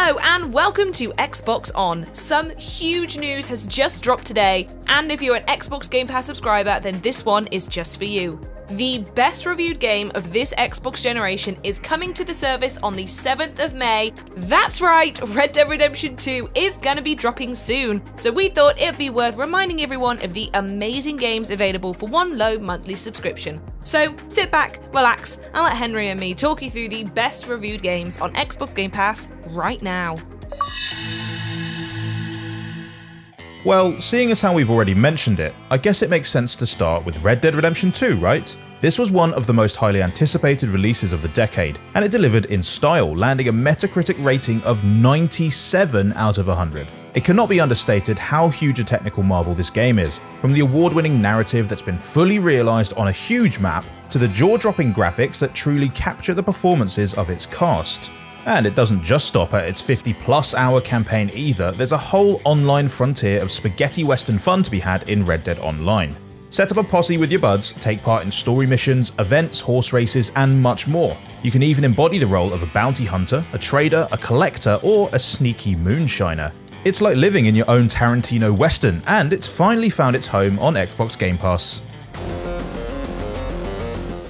Hello and welcome to Xbox On. Some huge news has just dropped today, and if you're an Xbox Game Pass subscriber, then this one is just for you. The best reviewed game of this Xbox generation is coming to the service on the 7th of May. That's right, Red Dead Redemption 2 is gonna be dropping soon, so we thought it'd be worth reminding everyone of the amazing games available for one low monthly subscription. So sit back, relax, and let Henry and me talk you through the best reviewed games on Xbox Game Pass right now. Well, seeing as how we've already mentioned it, I guess it makes sense to start with Red Dead Redemption 2, right? This was one of the most highly anticipated releases of the decade, and it delivered in style, landing a Metacritic rating of 97 out of 100. It cannot be understated how huge a technical marvel this game is, from the award-winning narrative that's been fully realised on a huge map, to the jaw-dropping graphics that truly capture the performances of its cast. And it doesn't just stop at its 50+ hour campaign either, there's a whole online frontier of spaghetti western fun to be had in Red Dead Online. Set up a posse with your buds, take part in story missions, events, horse races, and much more. You can even embody the role of a bounty hunter, a trader, a collector, or a sneaky moonshiner. It's like living in your own Tarantino western, and it's finally found its home on Xbox Game Pass.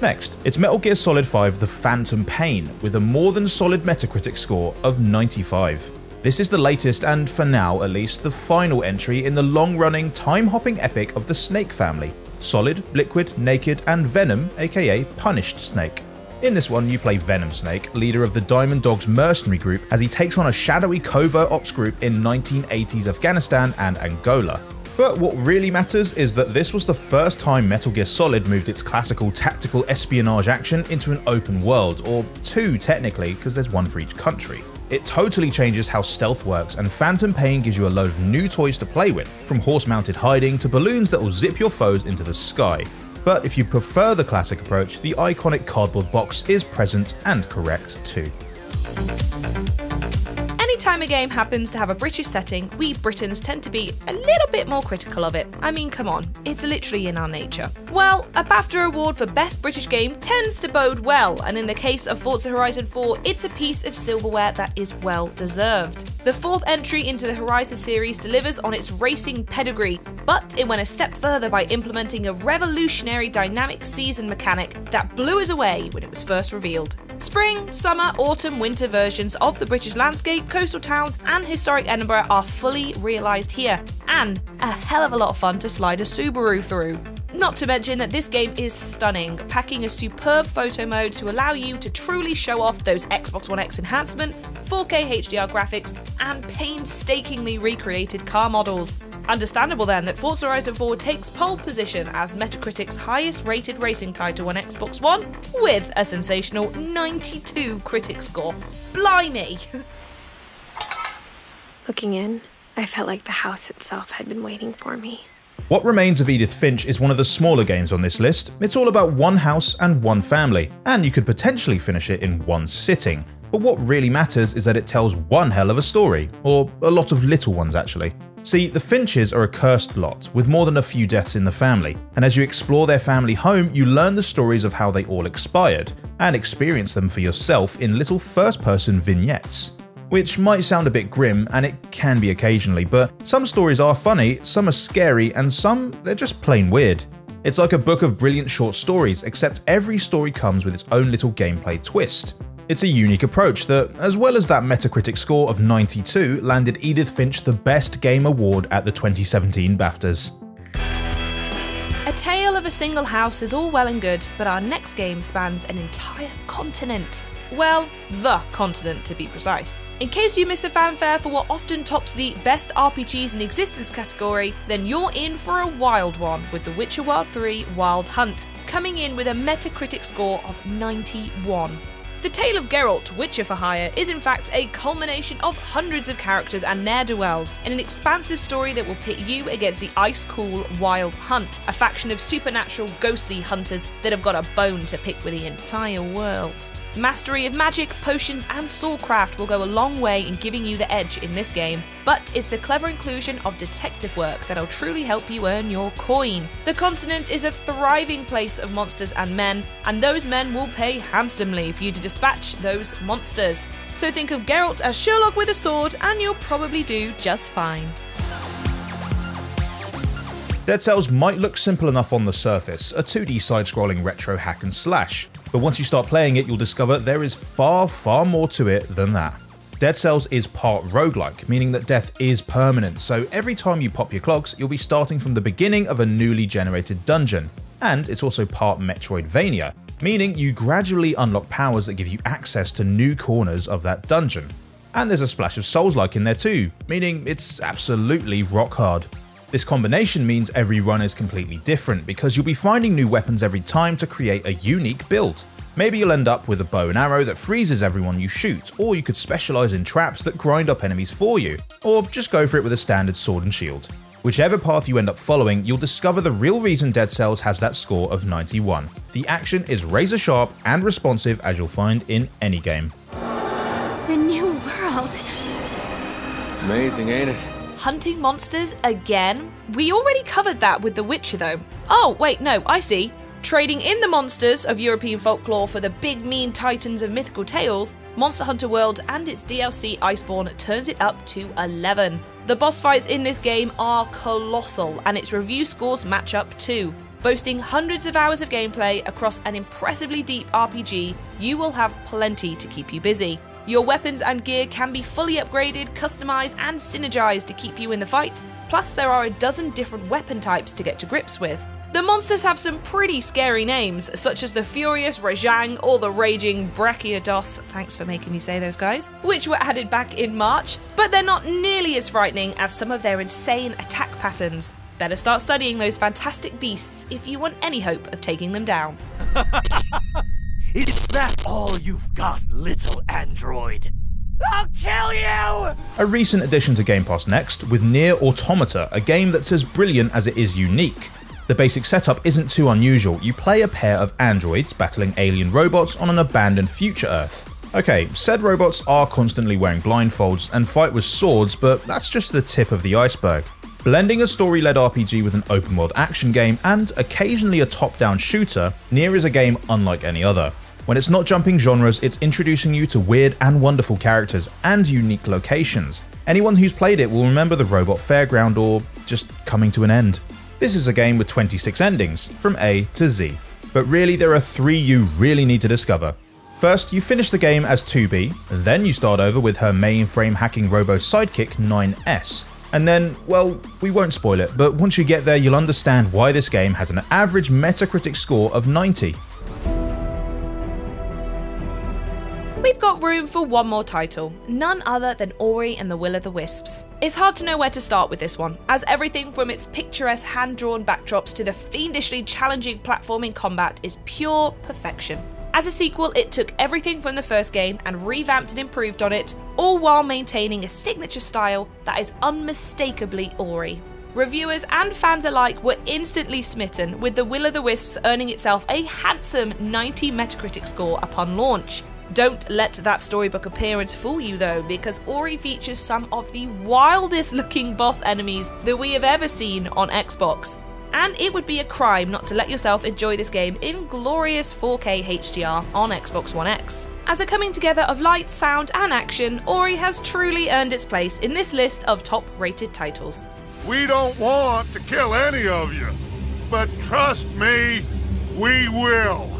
Next, it's Metal Gear Solid 5 The Phantom Pain, with a more than solid Metacritic score of 95. This is the latest and, for now at least, the final entry in the long-running, time-hopping epic of the Snake family: Solid, Liquid, Naked, and Venom, aka Punished Snake. In this one, you play Venom Snake, leader of the Diamond Dogs mercenary group, as he takes on a shadowy covert ops group in 1980s Afghanistan and Angola. But what really matters is that this was the first time Metal Gear Solid moved its classical tactical espionage action into an open world, or two technically, because there's one for each country. It totally changes how stealth works, and Phantom Pain gives you a load of new toys to play with, from horse-mounted hiding to balloons that will zip your foes into the sky. But if you prefer the classic approach, the iconic cardboard box is present and correct too. Anytime a game happens to have a British setting, we Britons tend to be a little bit more critical of it. I mean, come on, it's literally in our nature. Well, a BAFTA award for Best British Game tends to bode well, and in the case of Forza Horizon 4, it's a piece of silverware that is well deserved. The fourth entry into the Horizon series delivers on its racing pedigree, but it went a step further by implementing a revolutionary dynamic season mechanic that blew us away when it was first revealed. Spring, summer, autumn, winter versions of the British landscape, coastal towns, and historic Edinburgh are fully realised here, and a hell of a lot of fun to slide a Subaru through. Not to mention that this game is stunning, packing a superb photo mode to allow you to truly show off those Xbox One X enhancements, 4K HDR graphics, and painstakingly recreated car models. Understandable then that Forza Horizon 4 takes pole position as Metacritic's highest rated racing title on Xbox One, with a sensational 92 critic score. Blimey! Looking in, I felt like the house itself had been waiting for me. What Remains of Edith Finch is one of the smaller games on this list. It's all about one house and one family, and you could potentially finish it in one sitting. But what really matters is that it tells one hell of a story, or a lot of little ones actually. See, the Finches are a cursed lot, with more than a few deaths in the family, and as you explore their family home, you learn the stories of how they all expired, and experience them for yourself in little first-person vignettes. Which might sound a bit grim, and it can be occasionally, but some stories are funny, some are scary, and some, they're just plain weird. It's like a book of brilliant short stories, except every story comes with its own little gameplay twist. It's a unique approach that, as well as that Metacritic score of 92, landed Edith Finch the Best Game Award at the 2017 BAFTAs. A tale of a single house is all well and good, but our next game spans an entire continent. Well, the continent to be precise. In case you missed the fanfare for what often tops the best RPGs in existence category, then you're in for a wild one with The Witcher Wild 3 Wild Hunt, coming in with a Metacritic score of 91. The tale of Geralt, Witcher for Hire, is in fact a culmination of hundreds of characters and ne'er-do-wells in an expansive story that will pit you against the ice-cool Wild Hunt, a faction of supernatural ghostly hunters that have got a bone to pick with the entire world. Mastery of magic, potions and swordcraft will go a long way in giving you the edge in this game, but it's the clever inclusion of detective work that'll truly help you earn your coin. The continent is a thriving place of monsters and men, and those men will pay handsomely for you to dispatch those monsters. So think of Geralt as Sherlock with a sword and you'll probably do just fine. Dead Cells might look simple enough on the surface, a 2D side-scrolling retro hack and slash, but once you start playing it you'll discover there is far more to it than that. Dead Cells is part roguelike, meaning that death is permanent, so every time you pop your clogs you'll be starting from the beginning of a newly generated dungeon. And it's also part Metroidvania, meaning you gradually unlock powers that give you access to new corners of that dungeon. And there's a splash of Souls-like in there too, meaning it's absolutely rock hard. This combination means every run is completely different because you'll be finding new weapons every time to create a unique build. Maybe you'll end up with a bow and arrow that freezes everyone you shoot, or you could specialise in traps that grind up enemies for you, or just go for it with a standard sword and shield. Whichever path you end up following, you'll discover the real reason Dead Cells has that score of 91. The action is razor sharp and responsive as you'll find in any game. A new world. Amazing, ain't it? Hunting monsters again? We already covered that with The Witcher though. Oh wait, no, I see. Trading in the monsters of European folklore for the big mean titans of mythical tales, Monster Hunter World and its DLC Iceborne turns it up to 11. The boss fights in this game are colossal and its review scores match up too. Boasting hundreds of hours of gameplay across an impressively deep RPG, you will have plenty to keep you busy. Your weapons and gear can be fully upgraded, customised and synergised to keep you in the fight, plus there are a dozen different weapon types to get to grips with. The monsters have some pretty scary names, such as the Furious Rajang or the Raging Brachiodos, thanks for making me say those guys, which were added back in March, but they're not nearly as frightening as some of their insane attack patterns. Better start studying those fantastic beasts if you want any hope of taking them down. Is that all you've got, little android? I'll kill you! A recent addition to Game Pass next, with NieR Automata, a game that's as brilliant as it is unique. The basic setup isn't too unusual. You play a pair of androids battling alien robots on an abandoned future Earth. Okay, said robots are constantly wearing blindfolds and fight with swords, but that's just the tip of the iceberg. Blending a story-led RPG with an open-world action game and occasionally a top-down shooter, NieR is a game unlike any other. When it's not jumping genres, it's introducing you to weird and wonderful characters and unique locations. Anyone who's played it will remember the robot fairground or just coming to an end. This is a game with 26 endings, from A to Z. But really there are 3 you really need to discover. First, you finish the game as 2B, then you start over with her mainframe hacking robo sidekick 9S. And then, well, we won't spoil it, but once you get there you'll understand why this game has an average Metacritic score of 90. We've got room for one more title, none other than Ori and the Will of the Wisps. It's hard to know where to start with this one, as everything from its picturesque hand-drawn backdrops to the fiendishly challenging platforming combat is pure perfection. As a sequel, it took everything from the first game and revamped and improved on it, all while maintaining a signature style that is unmistakably Ori. Reviewers and fans alike were instantly smitten, with the Will of the Wisps earning itself a handsome 90 Metacritic score upon launch. Don't let that storybook appearance fool you though, because Ori features some of the wildest looking boss enemies that we have ever seen on Xbox. And it would be a crime not to let yourself enjoy this game in glorious 4K HDR on Xbox One X. As a coming together of light, sound and action, Ori has truly earned its place in this list of top rated titles. We don't want to kill any of you, but trust me, we will.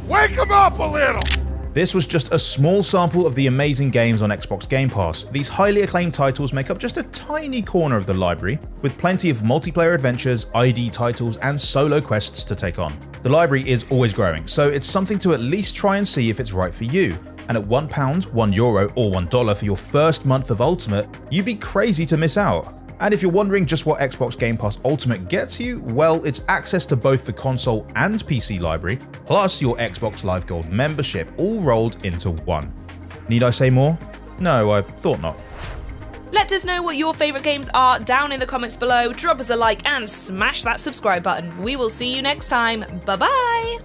Wake them up a little! This was just a small sample of the amazing games on Xbox Game Pass. These highly acclaimed titles make up just a tiny corner of the library, with plenty of multiplayer adventures, ID titles and solo quests to take on. The library is always growing, so it's something to at least try and see if it's right for you. And at £1, €1 or $1 for your first month of Ultimate, you'd be crazy to miss out. And if you're wondering just what Xbox Game Pass Ultimate gets you, well, it's access to both the console and PC library, plus your Xbox Live Gold membership, all rolled into one. Need I say more? No, I thought not. Let us know what your favourite games are down in the comments below, drop us a like and smash that subscribe button. We will see you next time. Bye bye!